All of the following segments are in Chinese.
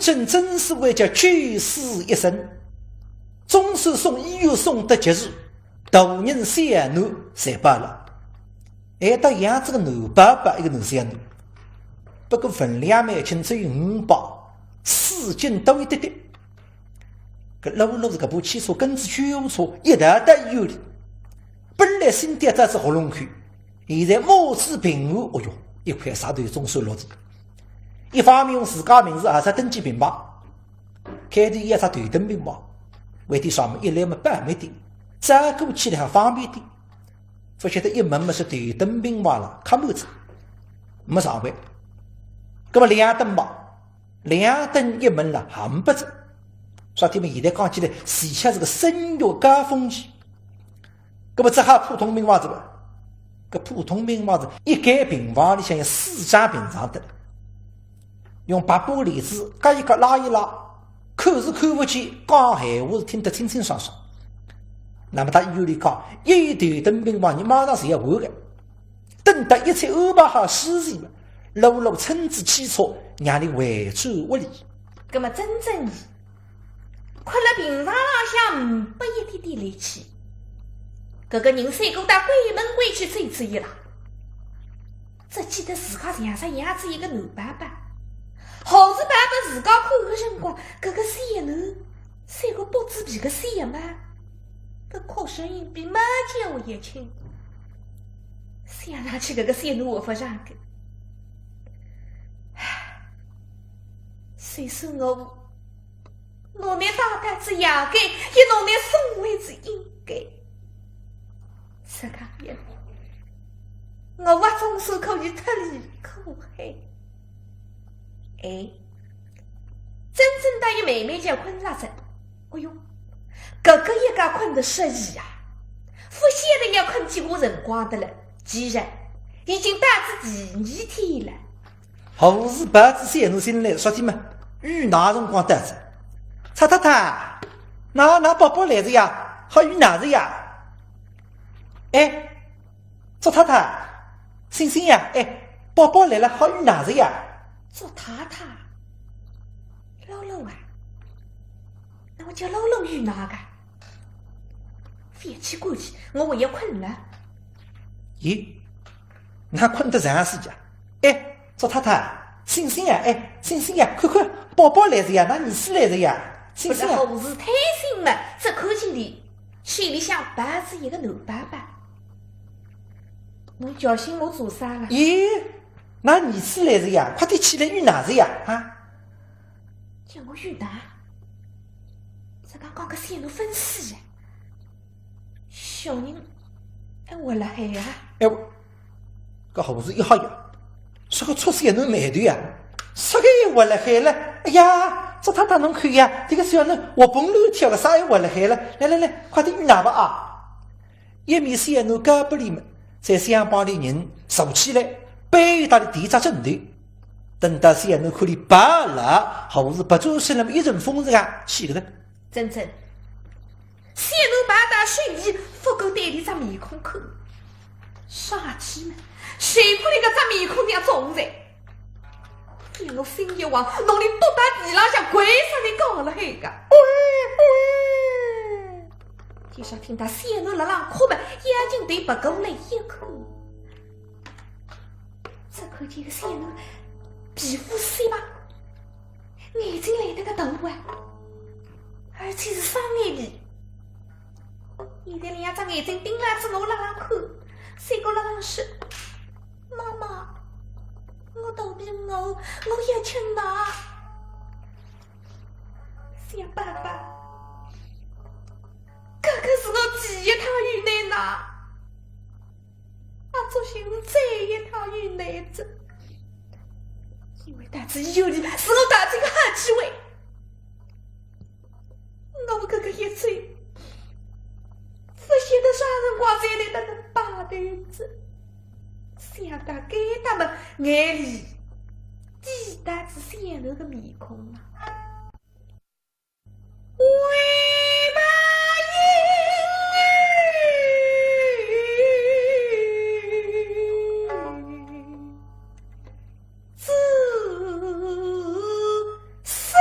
正真是为叫去世一生，总是送医院送得及时，大人三男才罢了。还到样子个男爸爸一个男三男，不过分量蛮轻，只有5包，4斤多一点点。搿老老是搿部汽车跟着救护车一大到医院里，本来心跌只是喉咙口，现在貌似平安，哦哟，一块石头总算落地。一方面用自家名字也是登记病号，开头也是头等病号，为的上面一来么办没定，再过去的还方便点。不晓得一门么是头等病号了，看不着，没上班。那么2等嘛，2等一门了，还不着。说他们现在讲起来，时下是个生育高峰期。那么这还普通病房子吧？搿普通病房子一间病房里向有4张病床的，用白布帘子隔一隔拉一拉，看是看不见，讲闲话是听得清清爽爽。那么他医院里讲，一头等病房你马上是要换的，等到一切安排好事情了，陆陆亲自汽车让你回转屋里。那么真正困了病房浪向不一点点力气，搿个人三个到鬼门关去追追伊拉，只记得自家像啥样子一个男爸爸，好是爸爸自家看个辰光，搿个三男三个不知皮个三嘛，搿哭声音比马叫也轻，想上去搿个三男活不上个，虽说我拿大担子养该，也侬拿送回是应该。这个也，我总算可以脱离苦海。哎，真正到伊慢慢就困着着，哎哟，搿个一家困得适宜啊！不晓得要困几个辰光的了，既然已经打至第2天了。后是白子三奴进来，说的嘛，遇哪辰光得着？蔡太太，那宝宝来着呀？好遇哪着呀？哎，周太太，星星呀，哎，宝宝来了，好遇哪着呀？周太太，老龙啊，那我叫老龙遇哪个？别去过去，我还要困了。咦，那困得长时间？哎，周太太，星星呀，哎，星星呀，看看宝宝来着呀，那你是来着呀？不是后事太心嘛，这看起来心里想爸是一个男爸爸。侬叫醒我做啥了？咦，那你是来着呀？快点起来遇哪着呀？啊！叫我遇哪？这刚刚个三路分尸呀！小人还活了海啊！哎，搿后事一好呀，这个出事也能买的呀，这个也活了海了，哎呀！这太太侬看呀，这个小人活蹦乱跳的，啥也活了海了。来来来，快点遇哪吧啊！一面小人胳膊里面，在厢帮里人竖起来，背到了地扎枕头。等到小人看里罢了，后是不就是那么一阵风是啊，起个的。真正，小人把大睡衣不够对里张面孔看，傻气嘛，谁怕你个张面孔娘肿在？让我心一慌，侬连多大地浪向跪上来讲了海个。就想听他小人辣浪哭吧，眼睛对不够来一看，只看见个小人皮肤细嘛，眼睛来得个大啊，而且是双眼皮。现在两只眼睛盯拉着我辣浪看，三个辣浪说：“妈妈。”我肚皮饿，我要吃奶。小爸爸，这可是我第1趟遇难奶，我做寻再1趟遇难子，因为大致有理是我大这个好机会。我这个一嘴，不晓得啥辰光才来得个大肚子。想到给他们眼里记得是鲜肉的面孔啊！为嘛自私？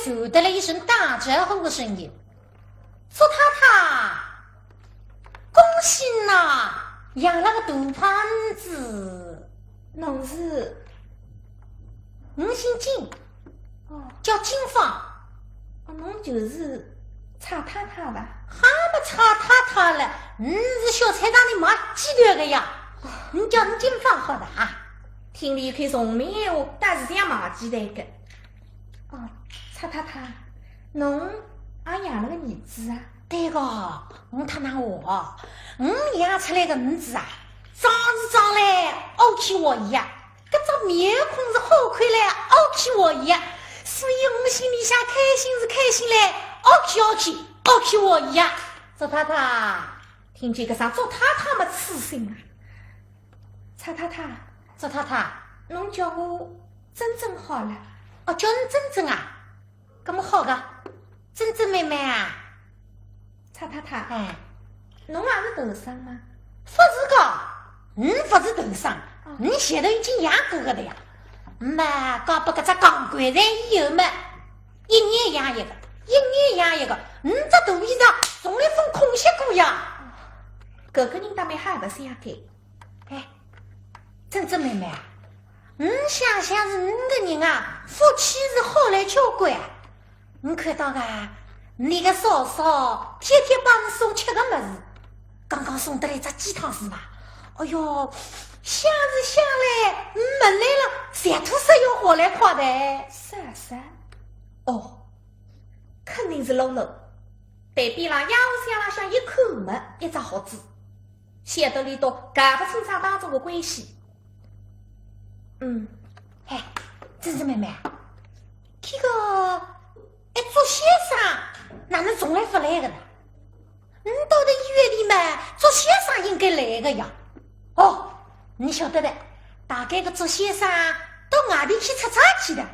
受得了一声大招呼的声音，说他恭喜呐，养了个大胖子。侬是？我姓金，叫金芳。侬就是蔡太太吧？还没蔡太太了，你是小菜场里卖鸡蛋的呀？你叫你金芳好的啊？听里口聪明闲话，但是这样卖鸡蛋的。蔡太太，侬也养了个儿子啊？对个，我太难我，我养出来个儿子啊，长是长嘞，傲气我一样，搿张面孔是好看嘞，傲气我一样，所以我心里想开心是开心嘞，OK 我呀，周太太，听见个啥周太太么痴心啊！蔡太太，周太太，侬叫我珍珍好了。哦，叫你珍珍啊，搿么好个，珍珍妹妹啊，蔡太太，哎，侬也是头生吗？不是个，不是头生，你前头已经养过个的呀。嘛，搞不搿只钢管在以后嘛，一年养一个，你这大衣裳从来分空隙过呀。搿个人大妹还不想改。哎，珍珍妹妹啊，你想想是你个人啊，福气是好来交关。你看到个，你个嫂嫂天天帮你送吃个么子，刚刚送得来只鸡汤是吧？哎哟，想来，没来了，馋吐死要活来夸的。啥？哦，肯定是露露。对比上腰箱浪向一口没一只盒子，写得里头搞不清爽当中的关系。哎，珍珍妹妹，这个做先生哪能从来不来的呢？你到了医院里嘛，做先生应该来的呀。哦，你晓得的，大概个做先生到外地去出差去的，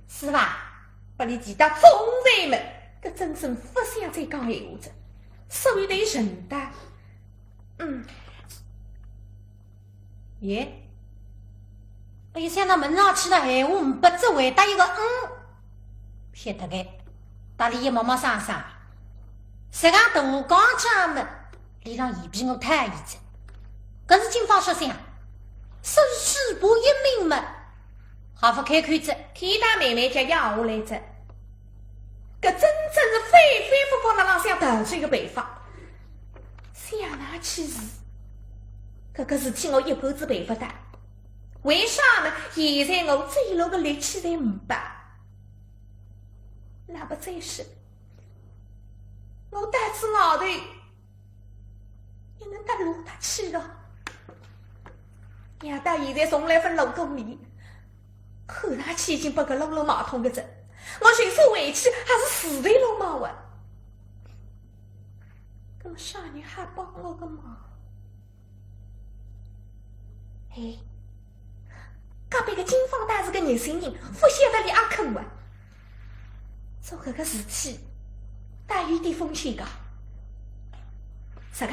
是吧？把你记得总裁们，搿真正不想再讲闲话子，所以得认得。耶，哎呀，想到门上去了闲话，不只回答一个晓得个，大里一毛毛桑桑，实讲大讲家们，里让一比我太一着。搿是警方说声，说是举报一名嘛，还不开口子，天大妹妹家养下来着，搿真正是反反复复那浪向得罪个办法，想拿起事，搿个事体我一辈子办不得。为啥呢？现在我最落个力气侪没办，那不再是我带子脑袋也能得落得去了。亚大现在从来分漏洞里，后来去已经把个漏马桶个着，我迅速回去还是死对了嘛我。那么啥人还帮我个忙？哎，隔壁个金方大是个热心人，不晓得里阿肯啊。做搿个事体，带有点风险个。啥个？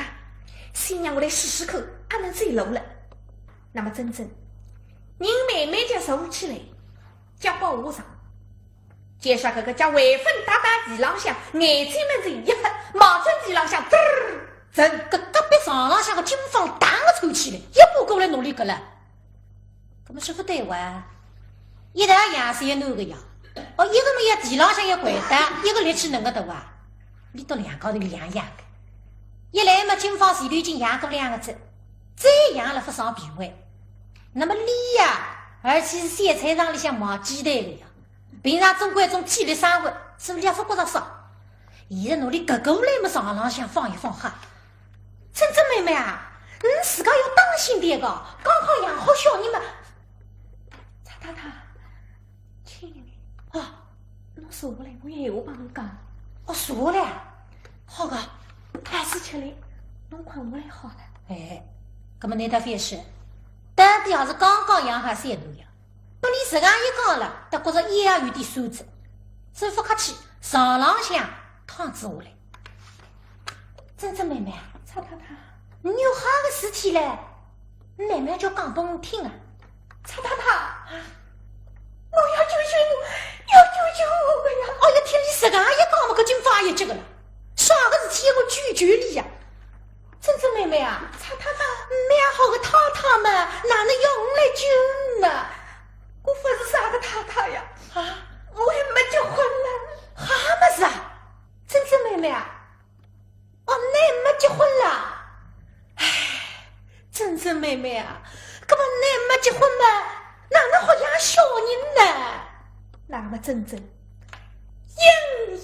先让我来试试看，阿能追路了。那么真正人慢慢就坐起来，脚把我上，接下搿个叫回分打地浪向，眼睛们是一黑，冒准地浪向滋儿震，搿隔壁床浪向个金方打个抽起来，一步过来努力搿了。搿么说不对哇，一大洋三弄个呀，一个么要地浪向要掼打，一个力气能个大啊，你到两高头两样个，一来嘛金方前头已经养过两个只，再养了不上皮位。那么你呀，而且是小菜场里向卖鸡蛋的呀，平常总归种纪律生活，是不是不觉着少？现在努力搿过来么上浪向放一放哈。珍珍妹妹啊，你自家要当心点个，刚好养好小人们。蔡太太，亲啊，侬坐下来，我有闲话帮侬讲。坐下来，好个，还是吃力，侬困下来好了。哎，搿么你得费事。到底也是刚刚养下三头呀，不离自家一讲了，得觉着也有点酸子，所以不客气，上浪向躺子下来。珍珍妹妹，蔡太太，你有哈个事体嘞，你慢慢叫讲拨我听啊。蔡太太，我要救救我，要救救我呀！哎呀，听你自家一讲嘛，搿就发一急个了，啥个事体我拒绝你呀？珍珍妹妹啊，蔡太太，蛮好个太太嘛，哪能要我来救你嘛？我不是啥个太太呀，我还没结婚呢。哈么子啊，珍珍妹妹啊，你还没结婚啦？唉，珍珍妹妹啊，搿么你还没结婚嘛，哪能好养小人呢？那么珍珍，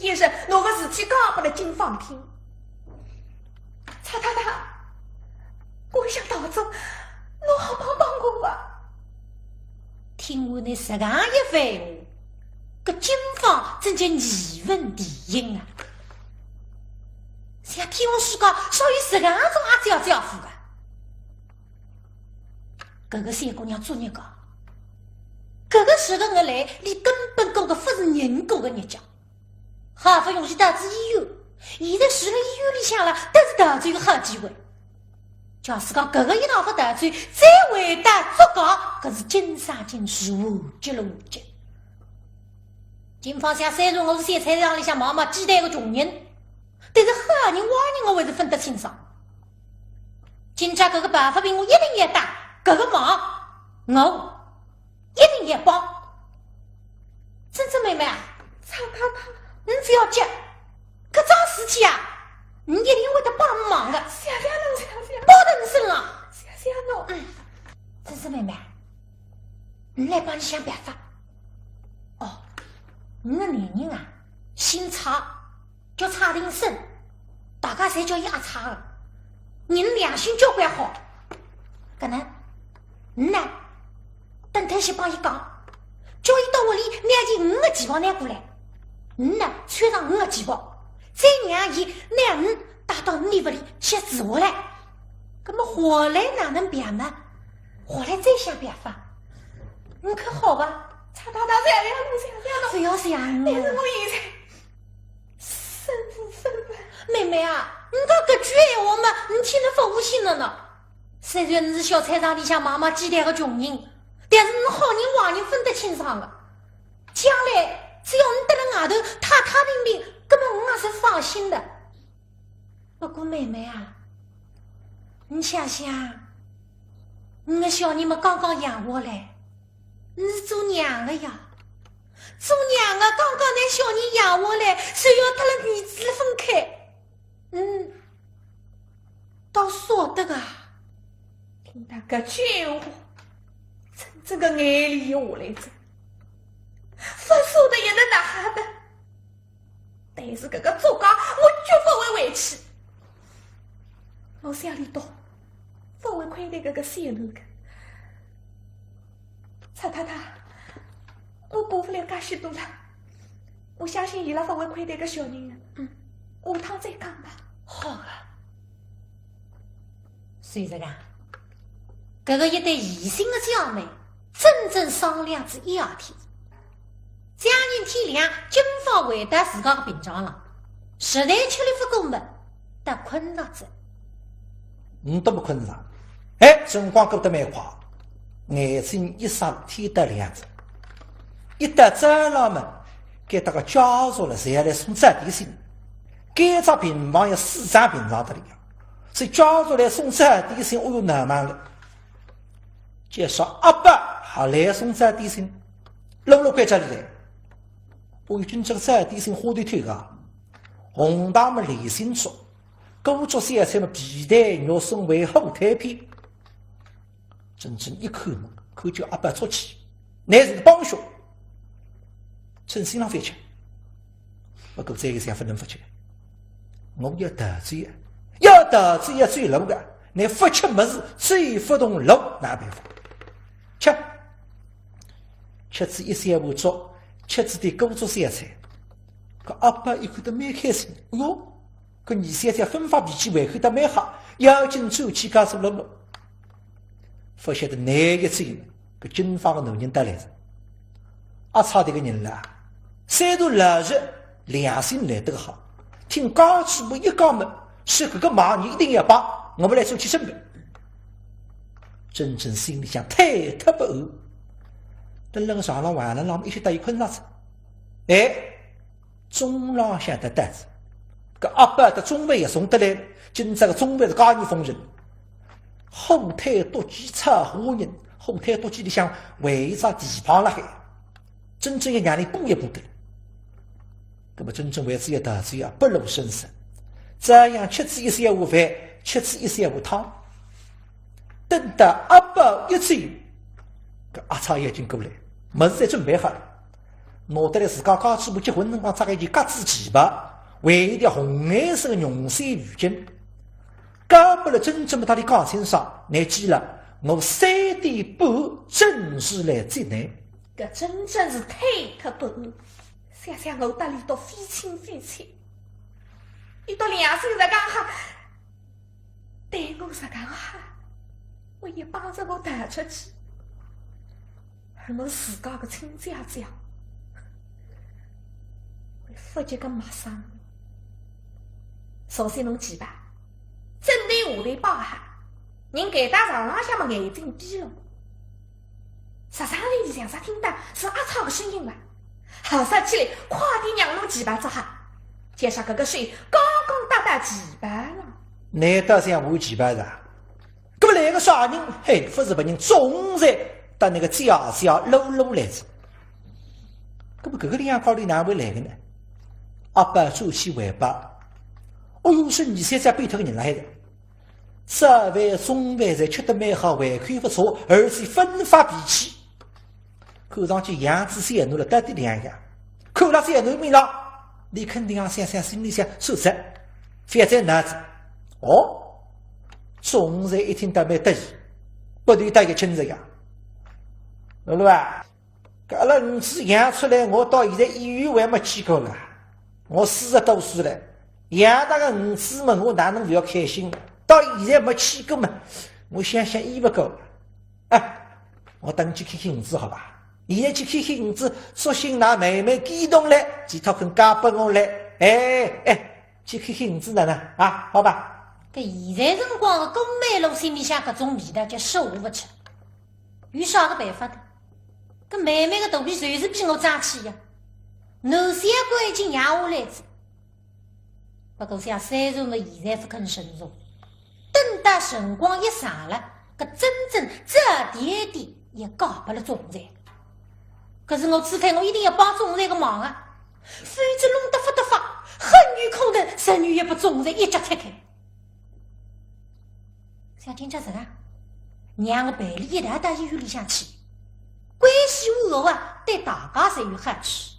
一声，侬个事体讲拨了警方听。蔡太太，我想逃走，侬好帮我啊！听我那实讲一番话，搿警方方真叫疑问地因啊！像天王世家，所以是两种阿子要这样付的。这个三姑娘做人讲，这个时候我来，你根本讲的不是人过的日脚，还不用去得知医院。现在住了医院里向了，但是得罪个好机会。假使讲这个一道不得罪，再回答作稿，可是金杀金是无极了无极。警方想虽然我是在菜场里向毛毛鸡蛋个穷人，但是好人坏人我还是分得清爽。警察这个办法比我一定要打，这个忙我一定要帮。珍珍妹妹啊，曹太太，你只要急，这桩事情啊，你一定会得帮忙的。谢谢侬，谢谢，包得你身上。谢谢侬。珍珍妹妹，你来帮你想办法。哦，你的男人啊，姓蔡，叫蔡定生，大家侪叫伊阿蔡的。人良心交关好，搿能，你呢？等头先帮伊讲，叫伊到屋里拿件5个旗袍拿过来。你呢，穿上5个旗袍，再让伊拿你带到你屋里去住下来。搿么回来哪能办呢？回来再想办法。你看好吧？曹太太，谢谢侬，谢谢侬。不要这样，但是我现在身份。妹妹啊，你讲搿句闲话嘛，你听得不无心了呢。虽然你是小菜场里向卖卖鸡蛋的穷人，但是你好人坏人分得清爽的。将来只要你得了外头踏踏平平，根本我也是放心的。不过妹妹啊，你想想，你的小人们刚刚养下来，你是做娘的呀。做娘的刚刚拿小人养下来，谁要他了儿子分开？倒说得啊！听他搿句闲话，真个眼里下来着，不说的也能拿哈的。但是搿个作家，我绝不会回去。我想里到，不会亏待搿个三奴的。蔡太太，我过不了介许多了，我相信伊拉不会亏待个小人的。下趟再讲吧。好啊。虽然讲，这个一对异性的姐妹，真正商量之一二天。第二日天亮，警方回到自家的病床上，实在吃力不过门，但困了着。你都不困上，哎，辰光过得蛮快，眼睛一闪，天得亮着。一得长老们给大家家属了，谁要来送这点心？该张病房有4张病床的里，所以家属来送这点心，我有难忙了。介绍阿伯还来送这点心，搂了关家里来。我已经这个这点心花的腿啊，红糖们离心粥，古竹香菜们皮蛋肉松为后台片。真正一口嘛，口叫阿伯出气，乃是个帮凶。趁心上翻吃，不过这个想不能不吃。我要得罪，要得罪要最漏的，你不吃么子，最不动漏，哪办法？吃子一三五粥，吃子的古竹香菜。搿阿伯一看得蛮开心，哎哟，搿二三菜分发脾气还看得蛮好，要紧走起家做了了。不晓得哪一嘴，搿军方的男人得来着。阿操这个人啦！三度老实，良心来得好。听高主播一讲嘛，是这个忙你一定要帮，我们来做起身份。真正心里想太特不安。等那个上了晚了，让我们一起到一困上去。哎，中浪向的单子，搿阿伯的中饭也送得来了。今朝个中饭是家人奉承。后台多几差活人，后台多几里向围着地旁了海。真正要让你补一补的，那么真正为之要得罪啊，不露声色，这样吃子一三碗饭，吃子一三碗汤。等到阿伯一醉，搿阿超已经过来，么子侪准备好了，拿得来自家家主母结婚辰光扎个一件格子旗袍，围一条红颜色的绒线浴巾。刚不了真正把他的讲清爽，你记了，我3点半准时来接你。搿真正是太特不安，想想我得里头非亲非戚，伊到2岁才讲哈，对我才讲哈，我也帮着我带出去，而我自家的亲家长，会不及个陌生。首先侬记吧，正对下头包哈，人给打床浪向么眼睛闭了，实上里向啥听到是阿超的声音吧？好说起来，快点让侬几百只哈！接上这个水刚刚达几百了，难道想我几百的？那么来个啥人？嘿，不是把人总在到那个家乡搂搂来着。那么这个两高里哪会来的呢？阿爸做起尾巴，哦哟，是你现在背头个人来的。吃饭中饭菜吃得蛮好，胃口不错，而且奋发脾气。看上去样子像奴了，得的两样。看了像奴没了，你肯定要想想心里想说实，反正哪子？哦，总是一听到蛮得意，不对带个亲人呀。露露啊，搿了儿子养出来，我到现在医院还没去过了。我40多岁了，养大个儿子嘛，我哪能不要开心？到现在没去过嘛，我想想医不够。哎，我等去看看儿子好吧？现在去看看儿子，索性拿妹妹激动来，几套肯嫁拨我来。去看看儿子哪能啊？好吧？搿现在辰光的公妹路心里向搿种味道叫受不吃，有啥个办法的？搿妹妹的肚皮随时比我胀气呀，男三官已经养下来子。不过像三叔们现在不肯慎重，等到辰光一长了，搿真正这点点也搞不了总裁。可是我除非我一定要帮总裁个忙啊，否则弄得发，恨女空头，神女也不总裁一脚踢开。像今朝这样，让我陪你一道到医院里向去，关系恶啊，对大家侪有好处。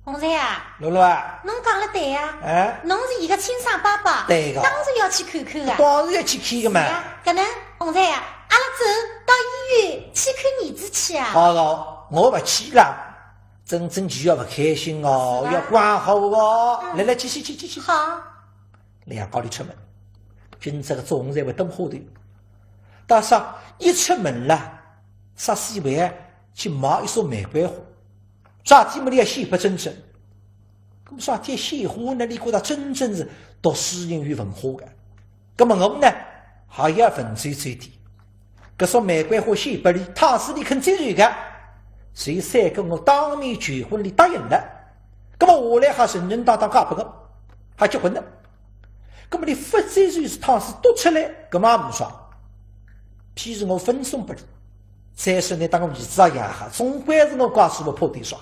洪才啊，露露啊，侬讲了对啊，侬是伊个亲生爸爸，对个，当然要去看看啊，当然要去看个嘛。搿能，洪才啊，阿拉走到医院去看儿子去啊。好哦，我不去了，真正就要不开心哦，要管好哦。来，去。好。两高里出门，今朝个总裁会等花头。大嫂一出门了，啥事以为去买一束玫瑰花。啥天么里要献给真正，那么啥天献花呢？你觉得真正是读诗人与文化的，那么我呢还要分最点。搿束玫瑰花献给你，他是你肯接受的，谁三跟我当面求婚，你答应了，那么我来还承认当嫁给我，还结婚了。那么你不接受是他是读出来，搿么也没啥。譬如我分送不你，再说你当个儿子啊养哈，总归是我告诉我破对耍。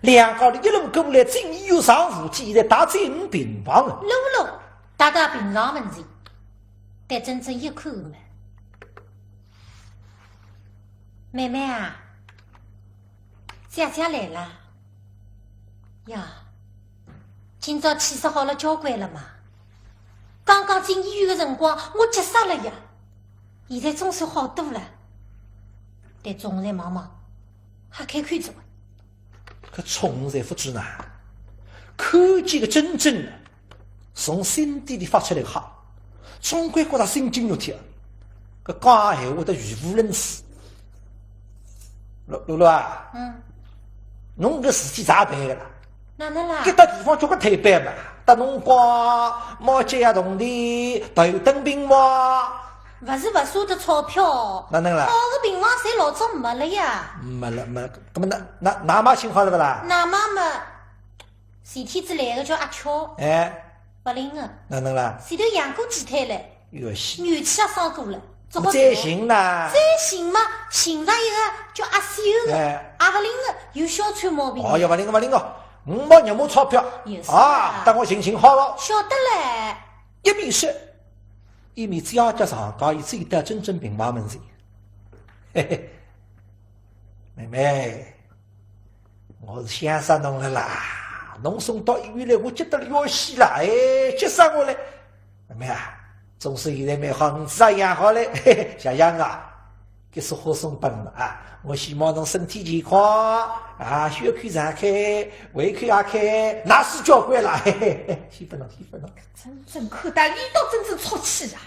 两个人一路过来，正医院上附近，现在打在5病房了。露达到平常问题，但真正一口嘛。妹妹啊，姐姐来了呀！今朝气色好了交关了嘛？刚刚进医院的辰光，我急死了呀！现在总算好多了，但总在忙，还开口子。可从在不知呢，看见个真正的从心底里发出来的话，总归觉得心惊肉跳。搿讲闲话的语无伦次。露露啊，侬搿事体咋办个啦？哪能啦？搿搭地方叫个退班嘛，搭侬光毛节呀同地，头等病房。不是不舍得钞票，哪能啦？好个病房侪老早没了呀。没了，那么哪妈请好了不啦？哪妈嘛，前天子来个叫阿俏，不灵个。哪能啦？前头养过几胎了，哟西，元气也生过了，怎么再寻啦？再寻嘛，寻上一个叫阿秀个，也不灵个，有哮喘毛病。哦哟，不灵个，我没热毛钞票啊，等我寻好了。晓得嘞。一面说。一面只要叫上高，伊追得真正平房门前。嘿嘿，妹妹，我是想死侬了啦！侬送到医院来，我急得要死了，急死我了！妹妹啊，总是现在蛮好，儿子也养好了，嘿嘿，想想啊，给说好送本了啊！我希望侬身体健康啊，血口常开，胃口也开，那是交关了。嘿嘿嘿，先不弄，先不弄。真正看得里头真正出气啊！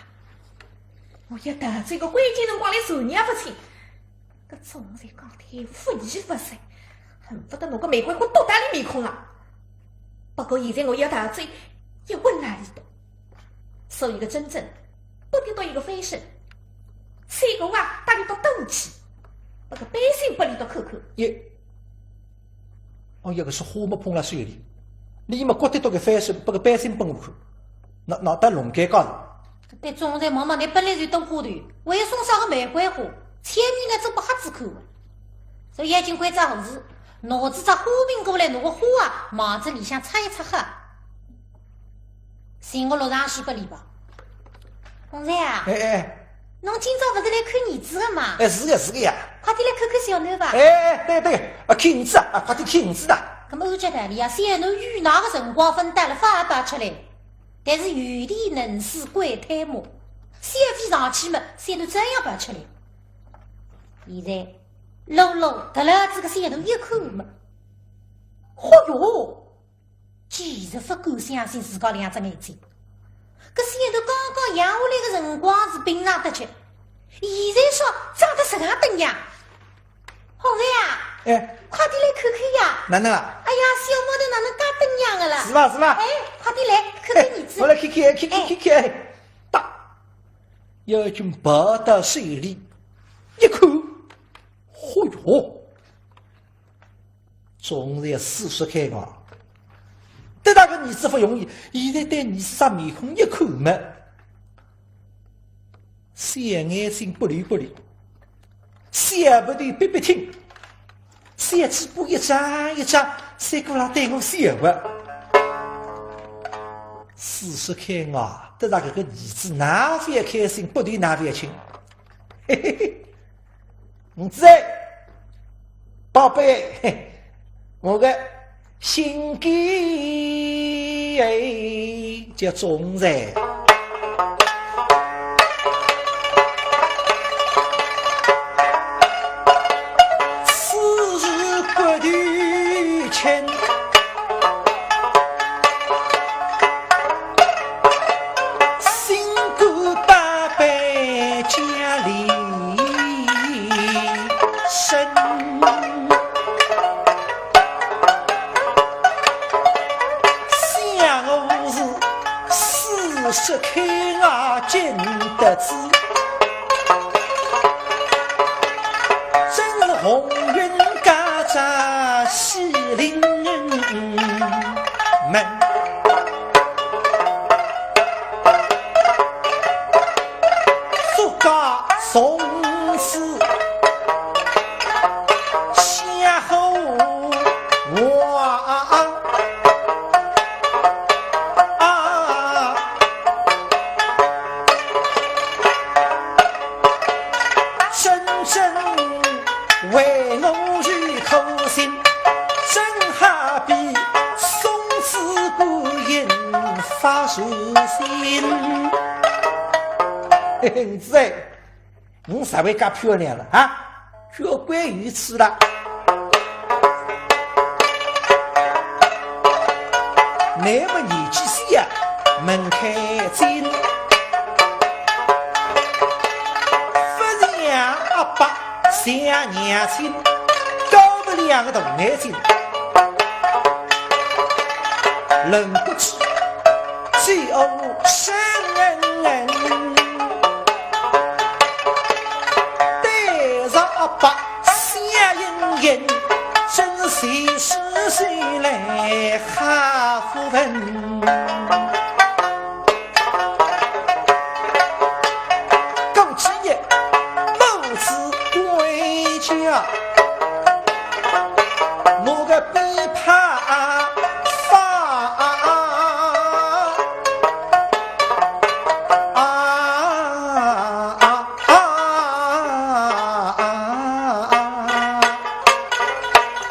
我一得罪个关键辰光来受业不亲，搿总在讲太敷衍不善，恨不得弄个玫瑰花多打你面孔啊！不过现在我要得罪一问哪里头，受一个真正不得到一个翻身，三个啊打理到斗气，把个百姓不理到口口。一个是花没碰了水里，你么觉得到个翻身，把个百姓崩口，那得龙盖高了。对总裁妈妈，你本来就懂花团，为送上个玫瑰花，前面呢走不哈子口的，所以眼睛快张后事，脑子只花瓶过来，那个花啊，帽子里向擦一擦哈。寻我路上去不理吧。总裁啊，侬今朝不是来看儿子的嘛？是的呀。快点来看看小囡吧。对，看儿子啊，快点看儿子的。那么按照道理啊，小囡与哪个辰光分担了发达出来，但是有理能使怪胎毛，消费上去嘛，小囡怎样拔出来？现在露露得了这个小囡一口嘛，嚯哟，简直不敢相信自家两只眼睛。搿小囡刚刚养下来的辰光是平常得吃，现在说长得这样等样。红瑞啊，快点来看看呀！哪能啊？哎呀，小毛头哪能介等样的了？是吧？快点来看看儿子。我来看，大妖精爬到水里，一口，嚯哟，总在40开嘛。对那个儿子不容易，现在对儿子啥面孔一口嘛，小眼睛不离不离，小不对别别听，小嘴巴一张一张，三姑娘对我笑话。40开啊，对那个儿子哪番开心，不对哪番亲，嘿嘿嘿，儿子宝贝，我个心机叫总裁，此时不对亲，辛苦八百家里生。40开啊，见得知，真红云嘎扎西陵门，苏家宋氏夏后王。为我与口心，真好比松枝孤影发如心。儿子哎，你啥会介漂亮了啊？交关鱼吃了。那么年纪小，门开进，不像阿爸。像娘亲，高不两个大眼睛，人不知最后生人，对着阿爸笑盈盈，真谁是谁来哈夫分？更职业。我个比怕发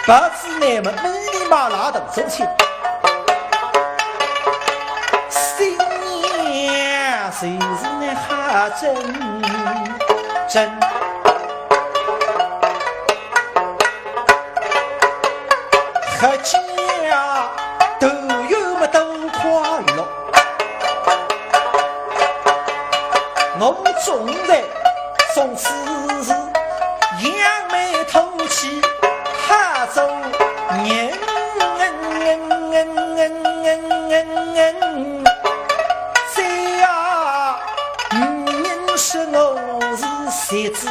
不知你们密密麻麻的走起，新年谁是那哈真客家都有么都快乐，我总在从此扬眉吐气哈走人谁呀人是我是谁子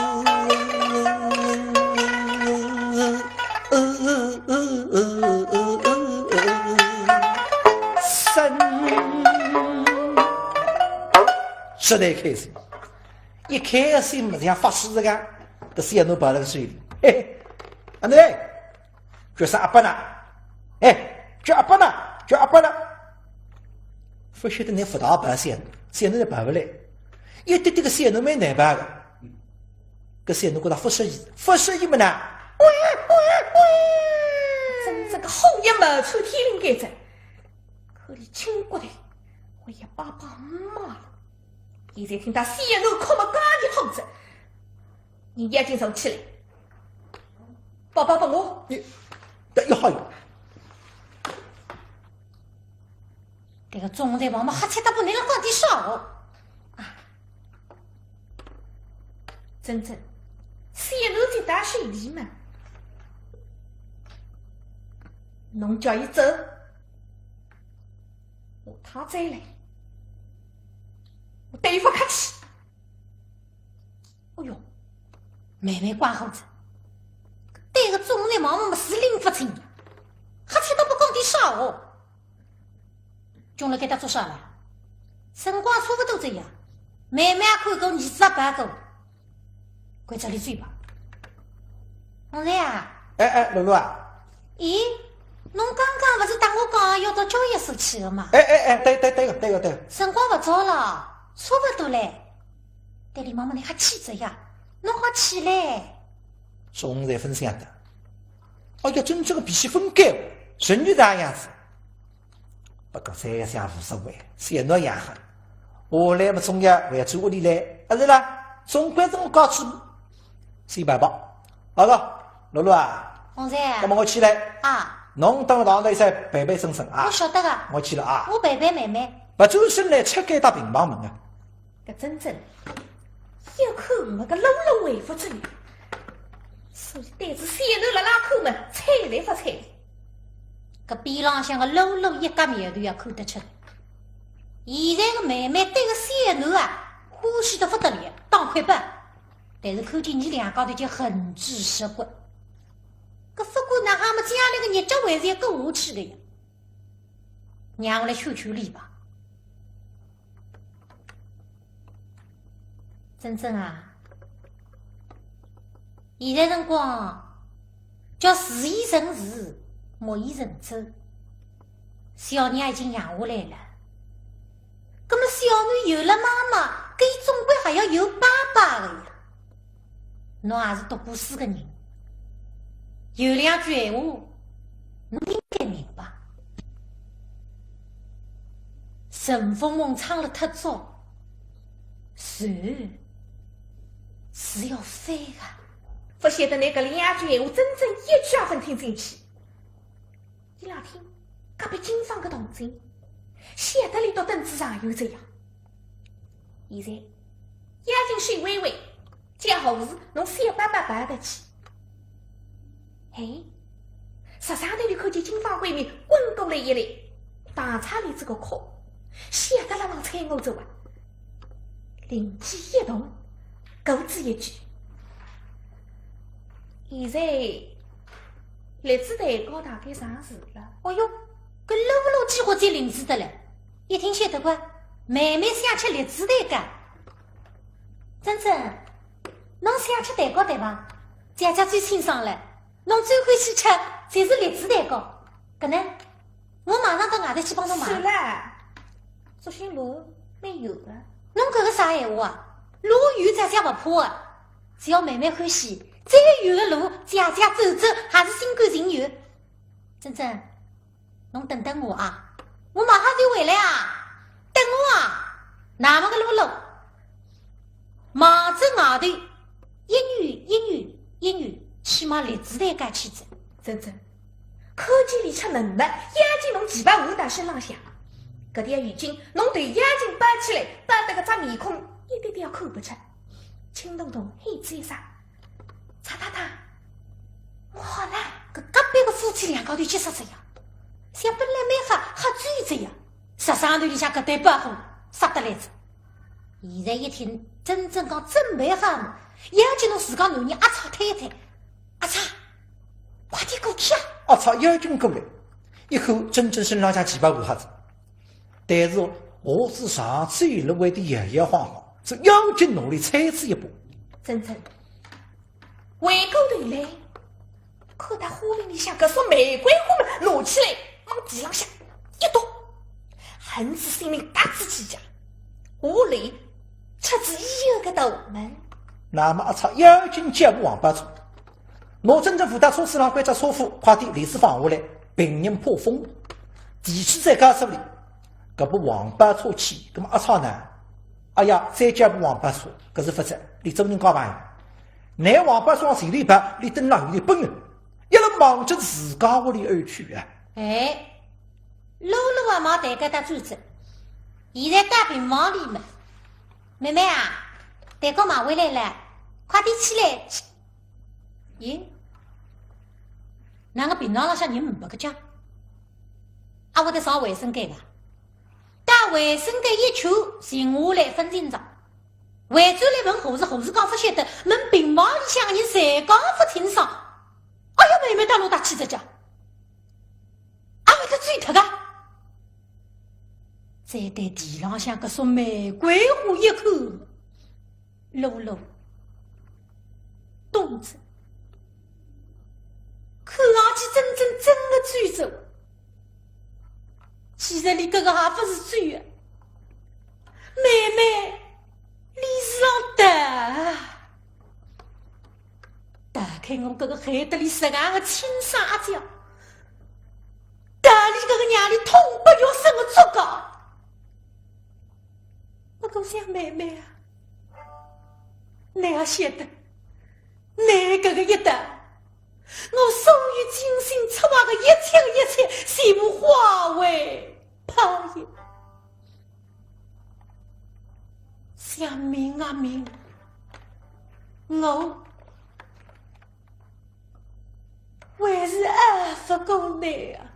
这才开始，一开始没像发誓这个，这些人都跑到个水里，嘿嘿，啊对，就是阿伯呢，哎，叫阿伯呢，叫阿伯呢，不晓得你辅导班线路也办不来，一对这个线路没难办的，个线路给他不适宜么呢？真这个后也冒出天灵盖子，可里亲过来，我也爸爸妈了。现在听到线路靠么干的好子，你眼睛上起来，爸爸帮我，你等一会儿。这个中在王八还吃得不能了光地少啊！真正线路在大水里嘛，侬叫伊走，我他再来。我对付客气。哎呦，妹妹挂好子，对个中在忙么是领不清，还吃得不讲的少哦。中了给他做啥了？辰光差不多这样，妹妹看够你十八个，关这里嘴巴。王然啊，哎，露露啊，咦，侬刚刚不是打我讲要到交易所去的吗？哎，对，辰光不早了。差不多嘞，代理妈妈你还起着呀？侬好起来。总在分享的，哎呀，真正的脾气分开，人就这样子。不过再想无所谓，谁那样狠？我来不重要，为做屋里来，是啦，总归这么高起，谁办吧？好了，露露啊，王仔，那么我起来啊，侬等堂内再背背声声啊。我晓得个，我去了啊。我陪陪妹妹。不周身来吃盖打平房门啊！搿真正一口没个漏漏回复出来，所以对着线路了拉口门，睬来不睬来。搿边浪向个露露一家面头也看得出来。现在个妹妹对个线路啊，欢喜得不得了，当块板。但是看见你两家头就恨之入骨。搿不过那俺们家里个日脚还是要过下去的呀。让我来劝劝你吧。真正啊，现在辰光叫事已成事，莫已成舟。小娘已经养下来了，那么小囡有了妈妈，搿伊总归还要有爸爸的呀。侬也是读过书的人，有两句闲话，侬应该明白。顺风梦唱了太早，船是要飞的。不晓得那个两句闲话，真正一句也分听进去。伊拉听隔壁金方的动静，晓得里到凳子上有这样。现在眼睛水微微，讲好事侬三八八办得起。哎，十三头里看见金方闺蜜滚过来一来，大叉里这个靠，晓得了往踩我走啊！灵机一动，狗子一句。现在栗子蛋糕大概上市了。哦哟，搿露露计划最灵智的了。一听晓得个，妹妹想吃栗子蛋糕。珍珍，侬想吃蛋糕对伐？姐姐最清爽了，侬最欢喜吃侪是栗子蛋糕。搿能，我马上到外头去帮侬买。算了，这些路没有了。侬搿个啥闲话啊？路远姐姐勿怕的，只要妹妹欢喜。再远的路，姐姐走走还是心甘情愿。珍珍，侬等等我啊，我马上就回来啊！等我啊！那么个露露，忙着外头一女，起码栗子蛋糕去走。珍珍，口尖里吃嫩的，眼睛侬几把舞到身浪向。搿点雨巾，侬对眼睛摆起来，摆得个只面孔一点点看不出。青彤彤嘿吱一声，蔡太太，我好了。搿隔壁个夫妻两高头结实着呀，像本来蛮哈追着呀，石上头里向搿对白虎杀得来着。现在一听真正讲真没法嘛，要叫侬自家男人阿操推一推，阿操，快点过去啊！阿操要紧过来，一口真正身浪向几把舞瞎子。但是我是上次了为的摇摇晃晃，是要紧努力踩子一把。真真回过头来，看到花瓶里向搿束玫瑰花们拿起来，往地浪向一倒，恨是心里打子起家，屋里出自以后个大门。那么阿操要紧接步王八车，拿真正负担车子上关只车夫，快点连时放下来，病人破风，提起在家手里。搿部黄巴车去，搿么阿操呢？哎呀，再加部黄巴车，搿是否则连众人交朋友，拿黄巴车往前头一摆，连灯浪有点奔了，一路忙着自家屋里而去啊！哎，露露啊，往台阶搭转走，现在到病房里嘛。妹妹啊，蛋糕买回来了，快点起来。咦，哪个病床浪向人没个家？啊，我得上卫生间吧。打卫生间一瞧，寻下来分清爽。回转来问护士讲不晓得，问病房里向的人侪讲不清爽。哎呀，妹妹打路打起只脚，啊，会得追脱个。再对地浪向搿束玫瑰花一口，露露，冬子，看上去真的追走。其实你搿个还不是追的，妹妹，你是让打开我搿个海得里10行的青纱脚，打理搿个娘里痛不欲生的作稿。我讲想妹妹啊，你也晓得，你搿个一打，我终于精心策划的一切，全部化为泡影。想明啊明，我还是爱不过你啊。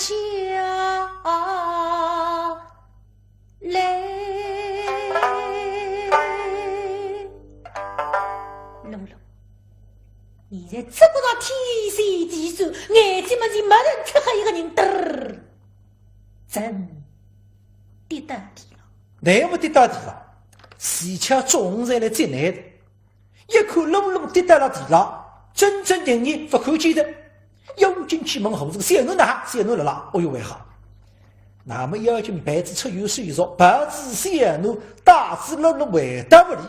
下来。龙龙，你在这个上天旋地转，眼睛嘛是没人吃黑一个人嘚，真跌到地了。难不跌到地了？死恰总在来最难的，一看龙龙跌到了地上，真正人眼不看见的，又进去问猴子：“小奴哪？小奴了啦？”哦哟，为好。那么妖精白子出有水说：“白子小奴大智落落回答不理。